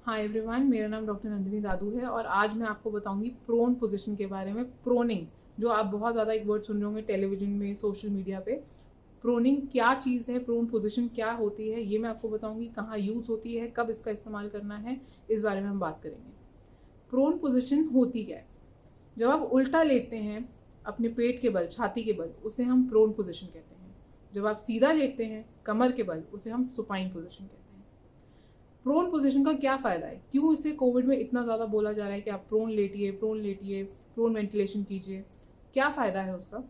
Hi everyone, मेरा नाम doctor Nandini दादू है और आज मैं आपको बताऊंगी प्रोन पोजीशन के बारे में। प्रोनिंग, जो आप बहुत ज़्यादा एक वर्ड सुन रहे होंगे टेलीविजन में, सोशल मीडिया पे। प्रोनिंग क्या चीज़ है, प्रोन पोजीशन क्या होती है, ये मैं आपको बताऊंगी। कहाँ यूज़ होती है, कब इसका इस्तेमाल करना है, इस बारे में हम बात करेंगे। प्रोन पोजीशन होती क्या है? जब आप उल्टा लेटते हैं अपने पेट के बल, छाती के बल, उसे हम प्रोन पोजीशन कहते हैं। जब आप सीधा लेटते हैं कमर के बल, उसे हम सुपाइन पोजीशन कहते हैं। प्रोन पोजीशन का क्या फ़ायदा है? क्यों इसे कोविड में इतना ज़्यादा बोला जा रहा है कि आप प्रोन लेटिए, प्रोन लेटिए, प्रोन वेंटिलेशन कीजिए? क्या फ़ायदा है उसका?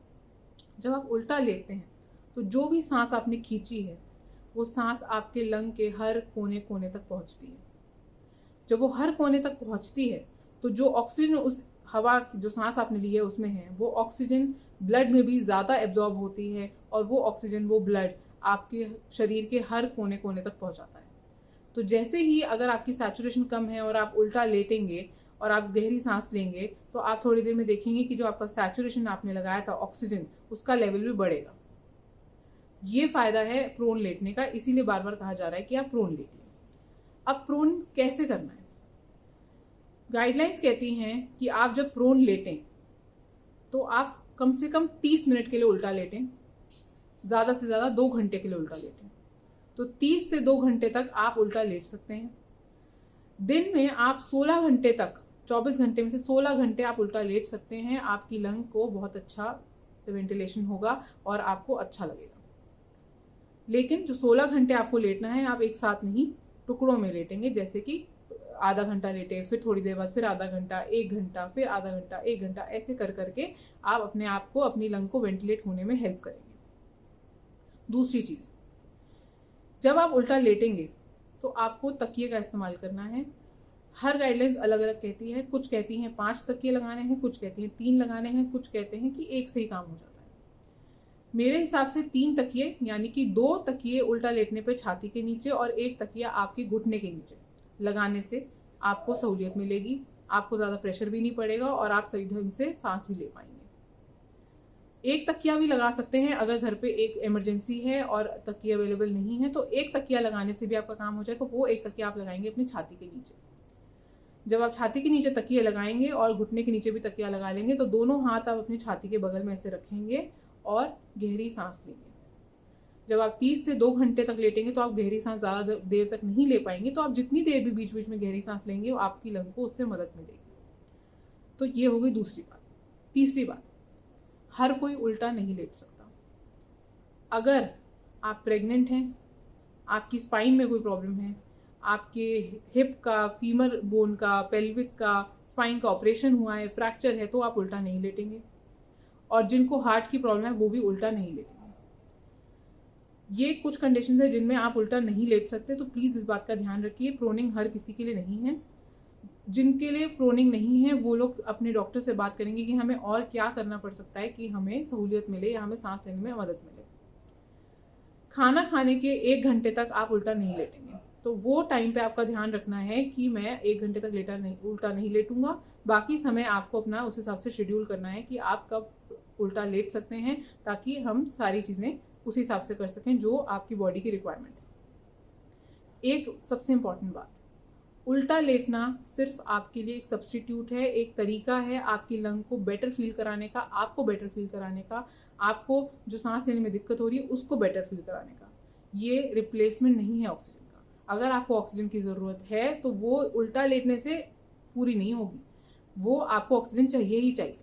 जब आप उल्टा लेटते हैं तो जो भी सांस आपने खींची है वो सांस आपके लंग के हर कोने कोने तक पहुंचती है। जब वो हर कोने तक पहुंचती है तो जो ऑक्सीजन उस हवा जो सांस आपने ली है उसमें है, वो ऑक्सीजन ब्लड में भी ज़्यादा एब्जॉर्ब होती है और वो ऑक्सीजन, वो ब्लड आपके शरीर के हर कोने कोने तक पहुंचाता है। तो जैसे ही अगर आपकी सैचुरेशन कम है और आप उल्टा लेटेंगे और आप गहरी सांस लेंगे तो आप थोड़ी देर में देखेंगे कि जो आपका सैचुरेशन आपने लगाया था ऑक्सीजन, उसका लेवल भी बढ़ेगा। ये फायदा है प्रोन लेटने का, इसीलिए बार बार कहा जा रहा है कि आप प्रोन लेटिए। अब प्रोन कैसे करना है? गाइडलाइंस कहती हैं कि आप जब प्रोन लेटें तो आप कम से कम 30 मिनट के लिए उल्टा लेटें, ज़्यादा से ज़्यादा 2 घंटे के लिए उल्टा लेटें। तो 30 से 2 घंटे तक आप उल्टा लेट सकते हैं। दिन में आप 16 घंटे तक, 24 घंटे में से 16 घंटे आप उल्टा लेट सकते हैं। आपकी लंग को बहुत अच्छा वेंटिलेशन होगा और आपको अच्छा लगेगा। लेकिन जो 16 घंटे आपको लेटना है, आप एक साथ नहीं, टुकड़ों में लेटेंगे। जैसे कि आधा घंटा लेटे, फिर थोड़ी देर बाद फिर आधा घंटा, 1 घंटा, फिर आधा घंटा, 1 घंटा, ऐसे कर करके आप अपने आप को, अपनी लंग को वेंटिलेट होने में हेल्प करेंगे। दूसरी चीज़, जब आप उल्टा लेटेंगे तो आपको तकिए का इस्तेमाल करना है। हर गाइडलाइंस अलग अलग कहती है। कुछ कहती हैं 5 तकिए लगाने हैं, कुछ कहती हैं 3 लगाने हैं, कुछ कहते हैं कि 1 से ही काम हो जाता है। मेरे हिसाब से 3 तकिए, यानी कि 2 तकिए उल्टा लेटने पे छाती के नीचे और 1 तकिया आपके घुटने के नीचे लगाने से आपको सहूलियत मिलेगी। आपको ज़्यादा प्रेशर भी नहीं पड़ेगा और आप सही ढंग से सांस भी ले पाएंगे। 1 तकिया भी लगा सकते हैं अगर घर पे एक इमरजेंसी है और तकिया अवेलेबल नहीं है, तो 1 तकिया लगाने से भी आपका काम हो जाएगा। वो 1 तकिया आप लगाएंगे अपनी छाती के नीचे। जब आप छाती के नीचे तकिया लगाएंगे और घुटने के नीचे भी तकिया लगा लेंगे तो दोनों हाथ आप अपनी छाती के बगल में ऐसे रखेंगे और गहरी सांस लेंगे। जब आप 30 से 2 घंटे तक लेटेंगे तो आप गहरी सांस ज़्यादा देर तक नहीं ले पाएंगे, तो आप जितनी देर भी बीच बीच में गहरी सांस लेंगे वो आपकी लंग को उससे मदद मिलेगी। तो ये हो गई दूसरी बात। तीसरी बात, हर कोई उल्टा नहीं लेट सकता। अगर आप प्रेग्नेंट हैं, आपकी स्पाइन में कोई प्रॉब्लम है, आपके हिप का, फीमर बोन का, पेल्विक का, स्पाइन का ऑपरेशन हुआ है, फ्रैक्चर है, तो आप उल्टा नहीं लेटेंगे। और जिनको हार्ट की प्रॉब्लम है वो भी उल्टा नहीं लेटेंगे। ये कुछ कंडीशंस है जिनमें आप उल्टा नहीं लेट सकते, तो प्लीज़ इस बात का ध्यान रखिए। प्रोनिंग हर किसी के लिए नहीं है। जिनके लिए प्रोनिंग नहीं है वो लोग अपने डॉक्टर से बात करेंगे कि हमें और क्या करना पड़ सकता है कि हमें सहूलियत मिले या हमें सांस लेने में मदद मिले। खाना खाने के 1 घंटे तक आप उल्टा नहीं लेटेंगे, तो वो टाइम पे आपका ध्यान रखना है कि मैं 1 घंटे तक उल्टा नहीं लेटूंगा। बाकी समय आपको अपना उस हिसाब से शेड्यूल करना है कि आप कब उल्टा लेट सकते हैं, ताकि हम सारी चीज़ें उस हिसाब से कर सकें जो आपकी बॉडी की रिक्वायरमेंट है। एक सबसे इम्पॉर्टेंट बात, उल्टा लेटना सिर्फ आपके लिए एक सब्स्टिट्यूट है, एक तरीका है आपकी लंग को बेटर फील कराने का, आपको बेटर फील कराने का, आपको जो सांस लेने में दिक्कत हो रही है उसको बेटर फील कराने का। ये रिप्लेसमेंट नहीं है ऑक्सीजन का। अगर आपको ऑक्सीजन की ज़रूरत है तो वो उल्टा लेटने से पूरी नहीं होगी। वो आपको ऑक्सीजन चाहिए ही चाहिए।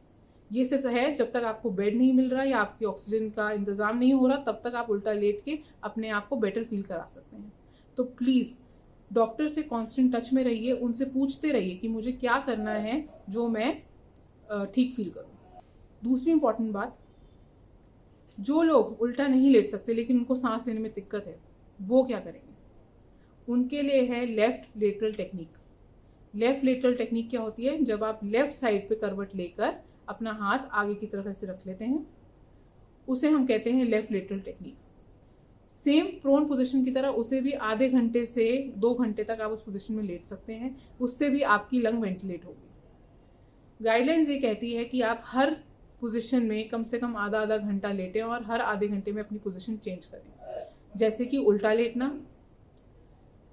ये सिर्फ है जब तक आपको बेड नहीं मिल रहा या आपकी ऑक्सीजन का इंतज़ाम नहीं हो रहा, तब तक आप उल्टा लेट के अपने आप को बेटर फील करा सकते हैं। तो प्लीज़ डॉक्टर से कांस्टेंट टच में रहिए, उनसे पूछते रहिए कि मुझे क्या करना है जो मैं ठीक फील करूं। दूसरी इंपॉर्टेंट बात, जो लोग उल्टा नहीं लेट सकते लेकिन उनको सांस लेने में दिक्कत है, वो क्या करेंगे? उनके लिए है left lateral technique. Left lateral technique क्या होती है? जब आप लेफ्ट साइड पे करवट लेकर अपना हाथ आगे की तरफ ऐसे रख लेते हैं, उसे हम कहते हैं left lateral technique. Same prone position की तरह उसे भी आधे घंटे से 2 घंटे तक आप उस पोजीशन में लेट सकते हैं। उससे भी आपकी लंग वेंटिलेट होगी। गाइडलाइंस ये कहती है कि आप हर पोजीशन में कम से कम आधा आधा घंटा लेटें और हर आधे घंटे में अपनी पोजीशन चेंज करें। जैसे कि उल्टा लेटना,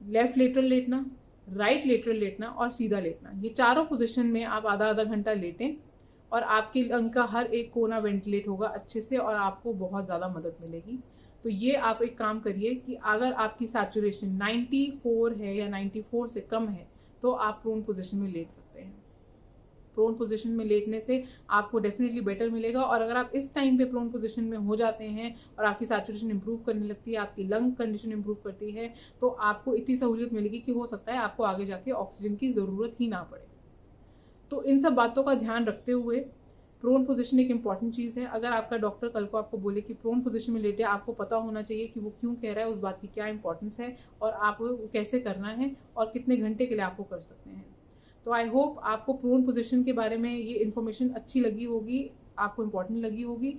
लेफ्ट लेटरल लेटना, राइट लेटरल लेटना और सीधा लेटना। ये चारों पोजीशन में आप आधा आधा घंटा लेटें और आपके लंग का हर एक कोना वेंटिलेट होगा अच्छे से और आपको बहुत ज़्यादा मदद मिलेगी। तो ये आप एक काम करिए कि अगर आपकी सैचुरेशन 94 है या 94 से कम है तो आप प्रोन पोजीशन में लेट सकते हैं। प्रोन पोजीशन में लेटने से आपको डेफिनेटली बेटर मिलेगा। और अगर आप इस टाइम पे प्रोन पोजीशन में हो जाते हैं और आपकी सैचुरेशन इंप्रूव करने लगती है, आपकी लंग कंडीशन इंप्रूव करती है, तो आपको इतनी सहूलियत मिलेगी कि हो सकता है आपको आगे जाके ऑक्सीजन की ज़रूरत ही ना पड़े। तो इन सब बातों का ध्यान रखते हुए प्रोन पोजीशन एक इंपॉर्टेंट चीज़ है। अगर आपका डॉक्टर कल को आपको बोले कि प्रोन पोजीशन में लेटे, आपको पता होना चाहिए कि वो क्यों कह रहा है, उस बात की क्या इंपॉर्टेंस है और आप वो कैसे करना है और कितने घंटे के लिए आपको कर सकते हैं। तो आई होप आपको प्रोन पोजीशन के बारे में ये इन्फॉर्मेशन अच्छी लगी होगी, आपको इम्पॉर्टेंट लगी होगी।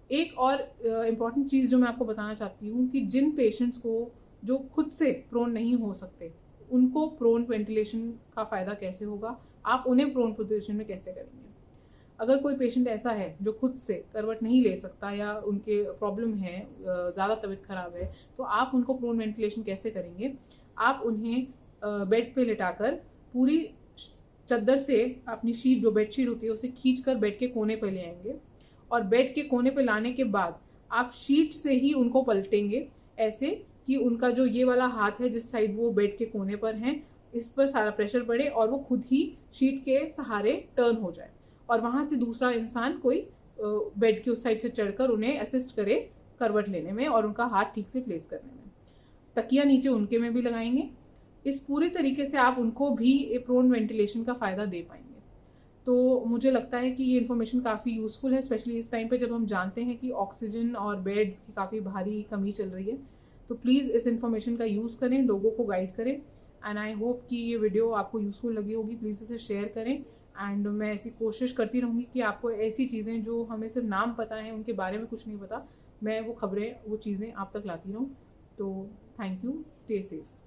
एक और इम्पॉर्टेंट चीज़ जो मैं आपको बताना चाहती हूँ कि जिन पेशेंट्स को जो खुद से प्रोन नहीं हो सकते, उनको प्रोन वेंटिलेशन का फ़ायदा कैसे होगा, आप उन्हें प्रोन पोजीशन में कैसे करेंगे। अगर कोई पेशेंट ऐसा है जो खुद से करवट नहीं ले सकता या उनके प्रॉब्लम है, ज़्यादा तबीयत ख़राब है, तो आप उनको प्रोन वेंटिलेशन कैसे करेंगे। आप उन्हें बेड पे लिटाकर पूरी चद्दर से अपनी शीट, जो बेड शीट होती है, उसे खींचकर बेड के कोने पे ले आएंगे और बेड के कोने पे लाने के बाद आप शीट से ही उनको पलटेंगे, ऐसे कि उनका जो ये वाला हाथ है जिस साइड वो बेड के कोने पर हैं, इस पर सारा प्रेशर पड़े और वो खुद ही शीट के सहारे टर्न हो जाए और वहाँ से दूसरा इंसान कोई बेड की उस साइड से चढ़कर उन्हें असिस्ट करे करवट लेने में और उनका हाथ ठीक से प्लेस करने में। तकिया नीचे उनके में भी लगाएंगे। इस पूरे तरीके से आप उनको भी प्रोन वेंटिलेशन का फ़ायदा दे पाएंगे। तो मुझे लगता है कि ये इन्फॉर्मेशन काफ़ी यूज़फुल है, स्पेशली इस टाइम पे जब हम जानते हैं कि ऑक्सीजन और बेड्स की काफ़ी भारी कमी चल रही है। तो प्लीज़ इस इन्फॉर्मेशन का यूज़ करें, लोगों को गाइड करें। एंड आई होप कि ये वीडियो आपको यूज़फुल लगी होगी। प्लीज़ इसे शेयर करें एंड मैं ऐसी कोशिश करती रहूँगी कि आपको ऐसी चीज़ें जो हमें सिर्फ नाम पता है, उनके बारे में कुछ नहीं पता, मैं वो खबरें, वो चीज़ें आप तक लाती रहूँ। तो थैंक यू, स्टे सेफ।